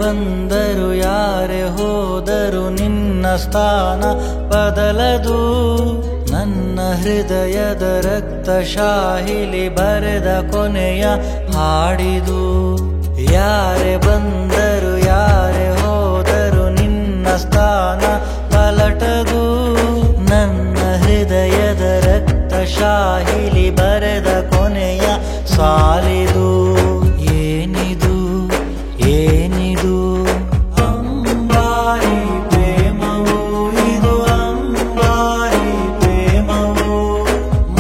ಬಂದರು ಯಾರೇ ಹೋದರು ನಿನ್ನ ಸ್ಥಾನ ಬದಲದು. ನನ್ನ ಹೃದಯದ ರಕ್ತ ಶಾಹಿಲಿ ಬರೆದ ಕೊನೆಯ ಹಾಡಿದು. ಯಾರೇ ಬಂದರು ಯಾರೇ ಹೋದರು ನಿನ್ನ ಸ್ಥಾನ ಪಲಟದು. ನನ್ನ ಹೃದಯದ ರಕ್ತ ಶಾಹಿಲಿ ಬರೆದ ಕೊನೆಯ ಸಾಲಿದು. ಏನಿದು ಏನಿದು ಅಂಬಾರಿ ಪ್ರೇಮವು, ಇದು ಅಂಬಾರಿ ಪ್ರೇಮವು.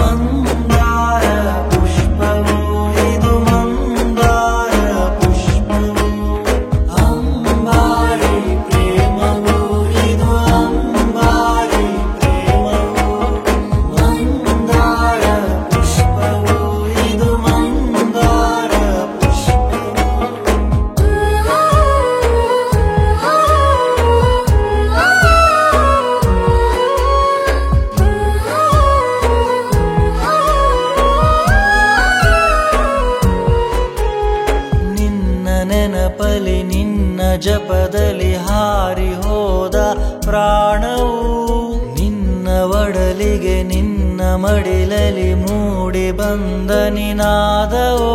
ಮಂದಾರ ಪುಷ್ಪವು, ಇದು ಮಂದಾರ ಪುಷ್ಪವು. ಅಂಬಾರಿ ಪ್ರೇಮವು, ಇದು ಅಂಬಾರಿ ಪ್ರೇಮವು. ಮಂದಾರ ಪುಷ್ಪವು, ಇದು ಮಂದಾರ ಪುಷ್ಪವು. ನಿನ್ನ ನೆನಪಲಿ ನಿನ್ನ ಜಪದಲ್ಲಿ ಹಾರಿ ಹೋದ ಪ್ರಾಣವು. ನಿನ್ನ ಒಡಲಿಗೆ ನಿನ್ನ ಮಡಿಲಲಿ ಮೂಡಿ ಬಂದ ನಿನಾದವೋ.